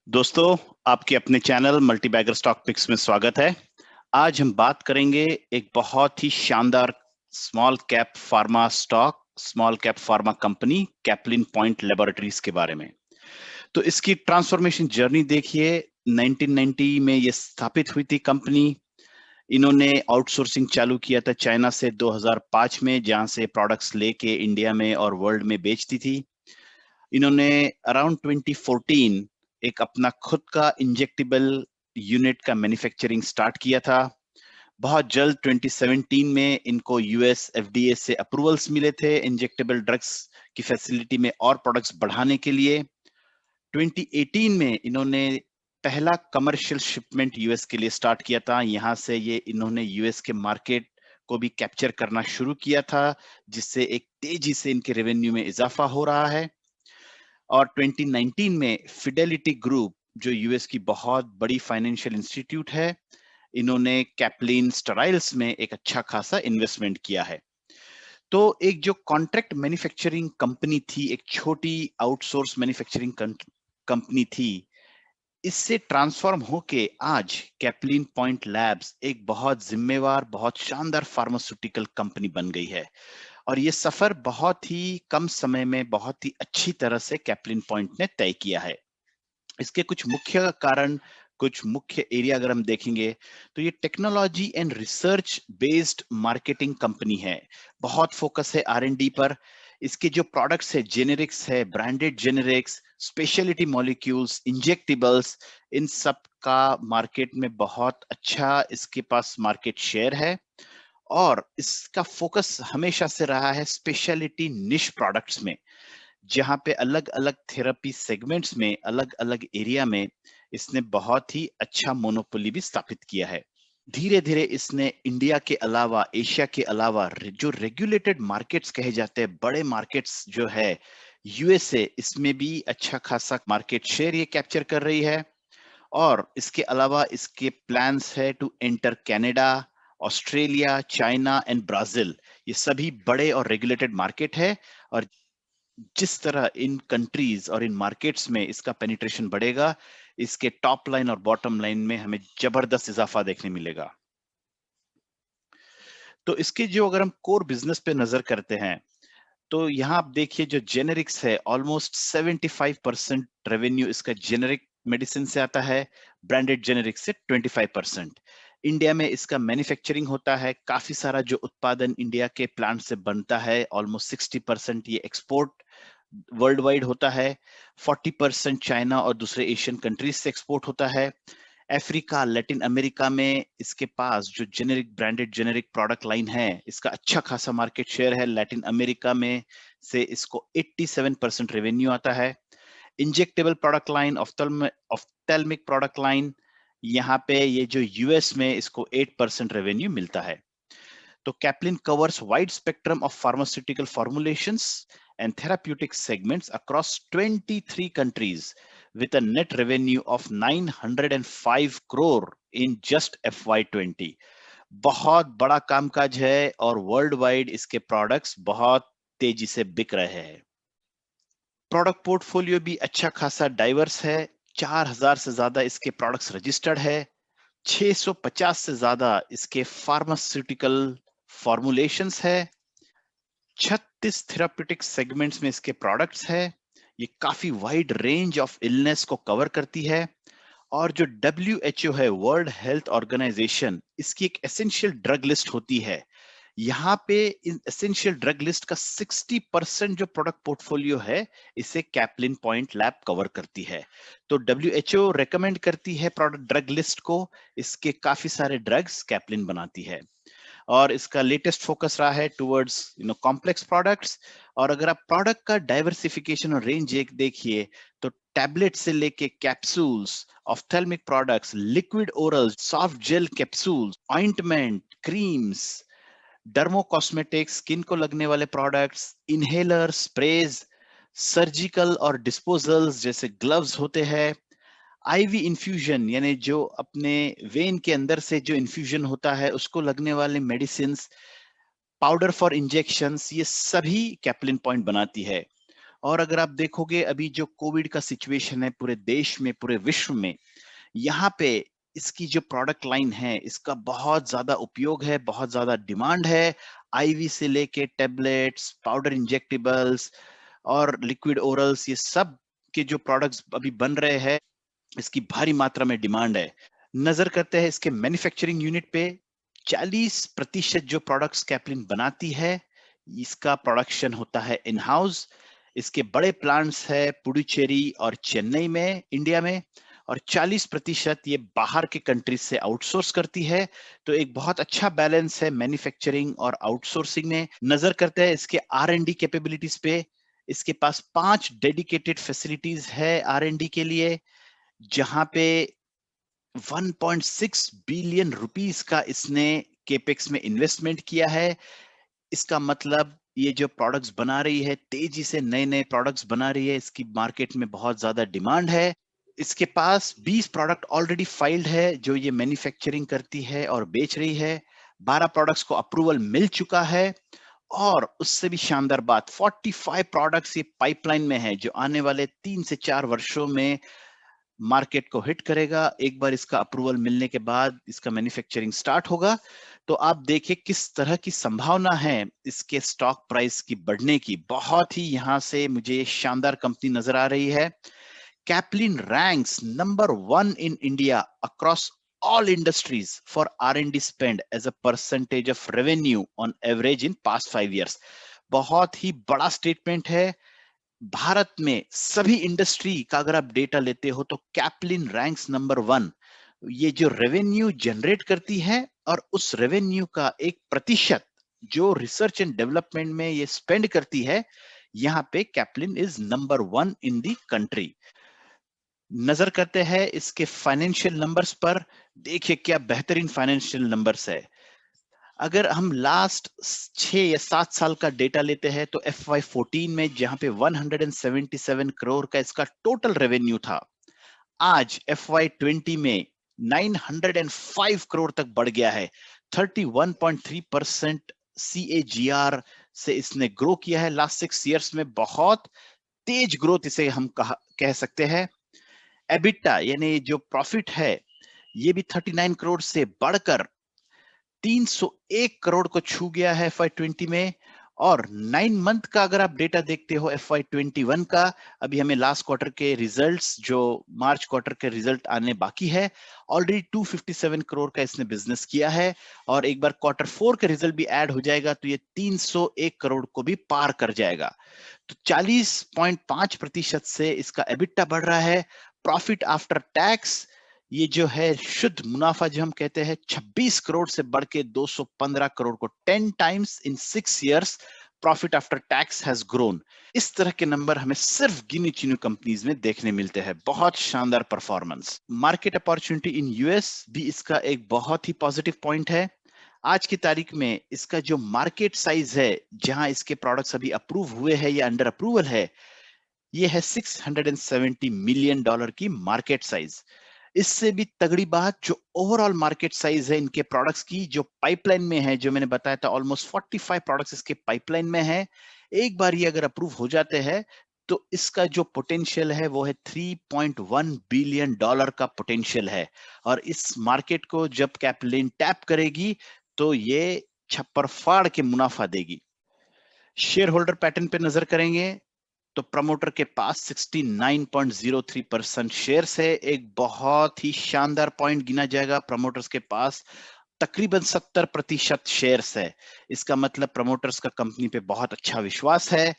दोस्तों, आपके अपने चैनल मल्टीबैगर स्टॉक पिक्स में स्वागत है। आज हम बात करेंगे एक बहुत ही शानदार small cap pharma stock, small cap pharma company Caplin point laboratories के बारे में। तो इसकी ट्रांसफॉर्मेशन जर्नी देखिए। 1990 में ये स्थापित हुई थी कंपनी। इन्होंने आउटसोर्सिंग चालू किया था चाइना से 2005 में, जहां से प्रोडक्ट्स लेके इंडिया में और वर्ल्ड में बेचती थी। इन्होंने अराउंड 2014 एक अपना खुद का इंजेक्टेबल यूनिट का मैन्युफैक्चरिंग स्टार्ट किया था। बहुत जल्द 2017 में इनको यूएस एफडीए से अप्रूवल्स मिले थे इंजेक्टेबल ड्रग्स की फैसिलिटी में और प्रोडक्ट्स बढ़ाने के लिए। 2018 में इन्होंने पहला कमर्शियल शिपमेंट यूएस के लिए स्टार्ट किया था। यहां से ये इन्होंने यूएस के मार्केट को भी कैप्चर करना शुरू किया था, जिससे एक तेजी से इनके रेवेन्यू में इजाफा हो रहा है। और 2019 में फिडेलिटी ग्रुप, जो यूएस की बहुत बड़ी फाइनेंशियल इंस्टीट्यूट है, इन्होंने कैप्लिन स्टेराइल्स में एक अच्छा खासा इन्वेस्टमेंट किया है। तो एक जो कॉन्ट्रैक्ट मैन्युफैक्चरिंग कंपनी थी, एक छोटी आउटसोर्स मैन्युफैक्चरिंग कंपनी थी, इससे ट्रांसफॉर्म होके आज कैप्लिन पॉइंट लैब्स एक बहुत जिम्मेवार, बहुत शानदार फार्मास्यूटिकल कंपनी बन गई है। और ये सफर बहुत ही कम समय में बहुत ही अच्छी तरह से कैप्लिन पॉइंट ने तय किया है। इसके कुछ मुख्य कारण, कुछ मुख्य एरिया अगर हम देखेंगे, तो ये technology and research based marketing company है। बहुत फोकस है आर&डी पर। इसके जो प्रोडक्ट्स है, जेनेरिक्स है, branded generics, specialty molecules, injectables, इन सब का मार्केट में बहुत अच्छा इसके पास मार्केट शेयर है। और इसका फोकस हमेशा से रहा है स्पेशलिटी निश प्रोडक्ट्स में, जहां पे अलग अलग थेरेपी सेगमेंट्स में, अलग अलग एरिया में इसने बहुत ही अच्छा मोनोपोली भी स्थापित किया है। धीरे धीरे इसने इंडिया के अलावा, एशिया के अलावा जो रेगुलेटेड मार्केट्स कहे जाते हैं, बड़े मार्केट्स जो है यूएसए, इसमें भी अच्छा खासा मार्केट शेयर ये कैप्चर कर रही है। और इसके अलावा इसके प्लान्स है to enter Canada, Australia, China and Brazil. ये सभी बड़े और रेगुलेटेड मार्केट है। और जिस तरह इन कंट्रीज और इन मार्केट्स में इसका पेनिट्रेशन बढ़ेगा, इसके टॉप लाइन और बॉटम लाइन में हमें जबरदस्त इजाफा देखने मिलेगा। तो इसके जो अगर हम कोर बिजनेस पे नजर करते हैं, तो यहाँ आप देखिए जो जेनेरिक्स है, ऑलमोस्ट 75% रेवेन्यू इसका जेनेरिक मेडिसिन से आता है, ब्रांडेड जेनेरिक से 25%। इंडिया में इसका मैन्युफैक्चरिंग होता है, काफी सारा जो उत्पादन इंडिया के प्लांट से बनता है, ऑलमोस्ट 60% ये एक्सपोर्ट वर्ल्ड वाइड होता है। 40% चाइना और दूसरे एशियन कंट्रीज से एक्सपोर्ट होता है। अफ्रीका, लैटिन अमेरिका में इसके पास जो generic, branded generic product line है, इसका अच्छा खासा मार्केट शेयर है। लैटिन अमेरिका में से इसको 87% रेवेन्यू आता है। Injectable product line, ophthalmic product line, यहाँ पे ये जो यूएस में इसको 8% रेवेन्यू मिलता है। तो Caplin covers wide spectrum of pharmaceutical formulations and therapeutic segments across 23 countries with a net revenue of 905 crore in just FY20। बहुत बड़ा कामकाज है और वर्ल्ड वाइड इसके प्रोडक्ट्स बहुत तेजी से बिक रहे हैं। प्रोडक्ट पोर्टफोलियो भी अच्छा खासा डाइवर्स है। 4000 से ज्यादा इसके प्रोडक्ट्स रजिस्टर्ड है। 650 से ज्यादा इसके फार्मास्यूटिकल फॉर्मुलेशंस है। 36 थेराप्यूटिक सेगमेंट्स में इसके प्रोडक्ट्स है। ये काफी वाइड रेंज ऑफ इलनेस को कवर करती है। और जो WHO है, वर्ल्ड हेल्थ ऑर्गेनाइजेशन, इसकी एक एसेंशियल ड्रग लिस्ट होती है। यहाँ पे इन एसेंशियल ड्रग लिस्ट का 60% जो प्रोडक्ट पोर्टफोलियो है, इसे कैप्लिन पॉइंट लैब कवर करती है। तो WHO रेकमेंड करती है प्रोडक्ट ड्रग लिस्ट को, इसके काफी सारे ड्रग्स कैप्लिन बनाती है। और इसका लेटेस्ट फोकस रहा है टुवर्ड्स कॉम्प्लेक्स प्रोडक्ट्स। और अगर आप प्रोडक्ट का डाइवर्सिफिकेशन और रेंज एक देखिए, तो टैबलेट से लेके capsules, ophthalmic products, liquid oral, soft gel capsules, ointment, creams, dermo cosmetics, skin को लगने वाले प्रोडक्ट्स, इनहेलर, स्प्रेज, सर्जिकल और डिस्पोजल्स जैसे ग्लव्स होते हैं, आईवी इन्फ्यूजन यानी जो अपने वेन के अंदर से जो इन्फ्यूजन होता है उसको लगने वाले मेडिसिन, पाउडर फॉर इंजेक्शंस, ये सभी कैप्लिन पॉइंट बनाती है। और अगर आप देखोगे अभी जो कोविड का सिचुएशन है पूरे देश में, पूरे विश्व में, यहाँ पे इसकी जो प्रोडक्ट लाइन है इसका बहुत ज्यादा उपयोग है, बहुत ज्यादा डिमांड है। आईवी से लेके टेबलेट्स, पाउडर इंजेक्टेबल्स और लिक्विड ओरल्स, ये सब के जो प्रोडक्ट्स अभी बन रहे हैं इसकी भारी मात्रा में डिमांड है। नजर करते हैं इसके मैन्युफैक्चरिंग यूनिट पे। 40% जो प्रोडक्ट्स कैपलिन बनाती है इसका प्रोडक्शन होता है इन हाउस। इसके बड़े प्लांट्स है पुडुचेरी और चेन्नई में, इंडिया में, और 40% ये बाहर के कंट्रीज से आउटसोर्स करती है। तो एक बहुत अच्छा बैलेंस है मैन्युफैक्चरिंग और आउटसोर्सिंग में। नजर करते हैं इसके R&D कैपेबिलिटीज पे। इसके पास 5 डेडिकेटेड फैसिलिटीज है R&D के लिए, जहां पे 1.6 बिलियन रुपीस का इसने केपेक्स में इन्वेस्टमेंट किया है। इसका मतलब ये जो प्रोडक्ट्स बना रही है, तेजी से नए नए प्रोडक्ट्स बना रही है, इसकी मार्केट में बहुत ज्यादा डिमांड है। इसके पास 20 प्रोडक्ट ऑलरेडी फाइल्ड है जो ये मैन्युफैक्चरिंग करती है और बेच रही है। 12 प्रोडक्ट्स को अप्रूवल मिल चुका है, और उससे भी शानदार बात 45 प्रोडक्ट्स ये पाइपलाइन में है जो आने वाले 3 से 4 वर्षों में मार्केट को हिट करेगा। एक बार इसका अप्रूवल मिलने के बाद इसका मैन्युफैक्चरिंग स्टार्ट होगा। तो आप देखिए किस तरह की संभावना है इसके स्टॉक प्राइस की बढ़ने की। बहुत ही यहां से मुझे शानदार कंपनी नजर आ रही है। Caplin ranks number 1 in India across all industries for R&D spend as a percentage of revenue on average in past 5 years। बहुत ही बड़ा स्टेटमेंट है। भारत में सभी इंडस्ट्री का अगर आप डेटा लेते हो तो कैपलिन रैंक्स नंबर 1। ये जो रेवेन्यू जनरेट करती है और उस रेवेन्यू का 1% जो रिसर्च एंड डेवलपमेंट में ये स्पेंड करती है, यहाँ पे Caplin is number 1 in the country. नजर करते हैं इसके फाइनेंशियल नंबर्स पर। देखिए क्या बेहतरीन फाइनेंशियल नंबर्स है। अगर हम लास्ट 6 या 7 साल का डेटा लेते हैं तो FY14 में जहां पे 177 करोड़ का इसका टोटल रेवेन्यू था, आज FY20 में 905 करोड़ तक बढ़ गया है। 31.3% CAGR से इसने ग्रो किया है लास्ट 6 इयर्स में। बहुत तेज ग्रोथ इसे हम कह सकते हैं। एबिटा यानी जो प्रॉफिट है ये भी 39 करोड़ से बढ़कर 301 करोड़ को छू गया है FY20 में। और 9 मंथ का अगर आप डेटा देखते हो FY21 का, अभी हमें लास्ट क्वार्टर के रिजल्ट्स, जो मार्च क्वार्टर के रिजल्ट आने बाकी है, ऑलरेडी 257 करोड़ का इसने बिजनेस किया है। और एक बार Q4 के रिजल्ट भी ऐड हो जाएगा तो ये 301 करोड़ को भी पार कर जाएगा। तो 40.5% से इसका एबिटा बढ़ रहा है। प्रॉफिट आफ्टर टैक्स, ये जो है शुद्ध मुनाफा जो हम कहते हैं, 26 करोड़ से बढ़ के 215 करोड़ को 10 times in 6 years profit after tax has grown. इस तरह के नंबर हमें सिर्फ गिनी चुनी कंपनीज में देखने मिलते हैं। बहुत शानदार performance. Market opportunity in US भी इसका एक बहुत ही पॉजिटिव पॉइंट है। आज की तारीख में इसका जो मार्केट साइज है जहां इसके प्रोडक्ट्स अभी अप्रूव हुए हैं या अंडर अप्रूवल है, ये है $670 मिलियन की मार्केट साइज। इससे भी तगड़ी बात, जो ओवरऑल मार्केट साइज है इनके प्रोडक्ट्स की जो पाइपलाइन में है, जो मैंने बताया था ऑलमोस्ट 45 प्रोडक्ट्स इसके पाइपलाइन में है, एक बार ये अगर अप्रूव हो जाते हैं तो इसका जो पोटेंशियल है वो है $3.1 बिलियन का पोटेंशियल है। और इस मार्केट को जब कैपलिन टैप करेगी तो ये छप्पर फाड़ के मुनाफा देगी। शेयर होल्डर पैटर्न पे नजर करेंगे तो प्रमोटर के पास 69.03% शेयर्स है। एक बहुत ही शानदार पॉइंट गिना जाएगा। प्रमोटर्स के पास तकरीबन 70% शेयर्स है। इसका मतलब प्रमोटर्स का कंपनी पे बहुत अच्छा विश्वास है।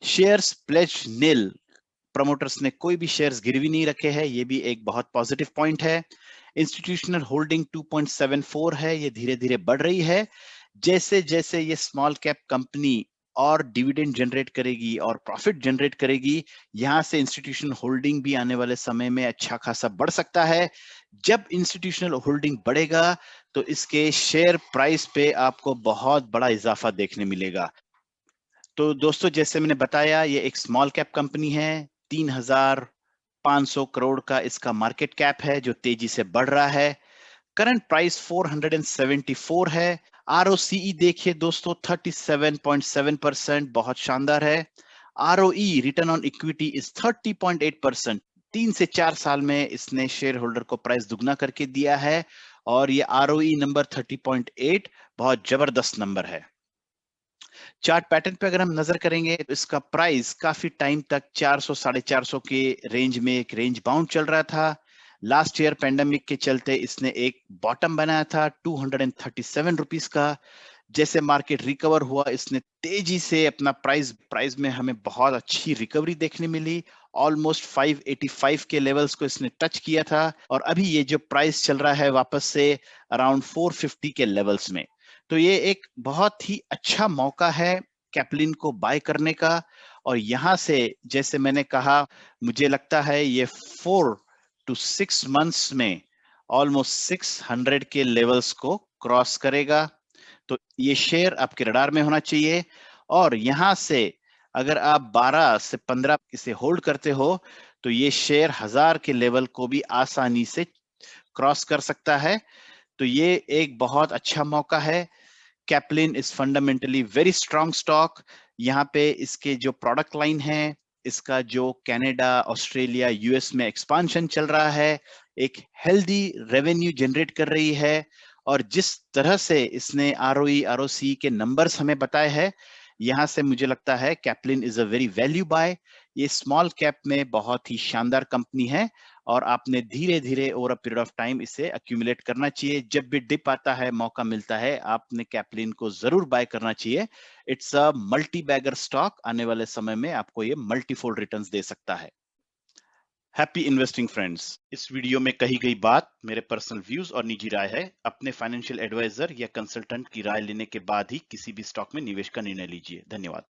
शेयर्स प्लेज नील, प्रमोटर्स ने कोई भी शेयर्स गिरवी नहीं रखे हैं, ये भी एक बहुत पॉजिटिव पॉइंट है। इंस्टीट्यूशनल होल्डिंग 2.74 है, ये धीरे धीरे बढ़ रही है। जैसे जैसे ये स्मॉल कैप कंपनी और डिविडेंड जनरेट करेगी और प्रॉफिट जनरेट करेगी, यहां से इंस्टीट्यूशनल होल्डिंग भी आने वाले समय में अच्छा खासा बढ़ सकता है। जब इंस्टीट्यूशनल होल्डिंग बढ़ेगा तो इसके शेयर प्राइस पे आपको बहुत बड़ा इजाफा देखने मिलेगा। तो दोस्तों जैसे मैंने बताया, ये एक स्मॉल कैप कंपनी है। 3,500 करोड़ का इसका मार्केट कैप है जो तेजी से बढ़ रहा है। करंट प्राइस 474 है। ROCE देखिए दोस्तों 37.7%, बहुत शानदार है। ROE return on equity is 30.8%। 3 से 4 साल में इसने शेयर होल्डर को प्राइस दुगना करके दिया है और ये ROE नंबर 30.8 बहुत जबरदस्त नंबर है। चार्ट पैटर्न पे अगर हम नजर करेंगे तो इसका प्राइस काफी टाइम तक 400 450 के रेंज में एक रेंज बाउंड चल रहा था। लास्ट ईयर पेंडेमिक के चलते इसने एक बॉटम बनाया था 237 रुपीस का। जैसे मार्केट रिकवर हुआ इसने तेजी से अपना प्राइस में हमें बहुत अच्छी रिकवरी देखने मिली। ऑलमोस्ट 585 के लेवल्स को इसने टच किया था और अभी ये जो प्राइस चल रहा है वापस से अराउंड 450 के लेवल्स में। तो ये एक बहुत ही अच्छा मौका है कैपलिन को बाय करने का। और यहां से जैसे मैंने कहा मुझे लगता है ये 4 to 6 months में ऑलमोस्ट 600 के लेवल्स को क्रॉस करेगा। तो ये शेयर आपके रडार में होना चाहिए। और यहां से अगर आप 12 से 15 इसे होल्ड करते हो तो ये शेयर 1000 के लेवल को भी आसानी से क्रॉस कर सकता है। तो ये एक बहुत अच्छा मौका है। Caplin is fundamentally very strong stock. यहाँ पे इसके जो प्रोडक्ट लाइन है, इसका जो कनाडा, ऑस्ट्रेलिया, यूएस में एक्सपांशन चल रहा है, एक हेल्दी रेवेन्यू जनरेट कर रही है। और जिस तरह से इसने ROE ROC के नंबर्स हमें बताए हैं, यहां से मुझे लगता है Caplin is a very value by. ये स्मॉल कैप में बहुत ही शानदार कंपनी है और आपने धीरे धीरे over a period of time इसे अक्यूमुलेट करना चाहिए। जब भी डिप आता है, मौका मिलता है, आपने कैपलिन को जरूर बाय करना चाहिए। It's a multibagger stock. आने वाले समय में आपको ये मल्टीफोल्ड रिटर्न्स दे सकता है। Happy investing friends. इस वीडियो में कही गई बात मेरे पर्सनल व्यूज और निजी राय है। अपने फाइनेंशियल एडवाइजर या कंसल्टेंट की राय लेने के बाद ही किसी भी स्टॉक में निवेश का निर्णय लीजिए। धन्यवाद।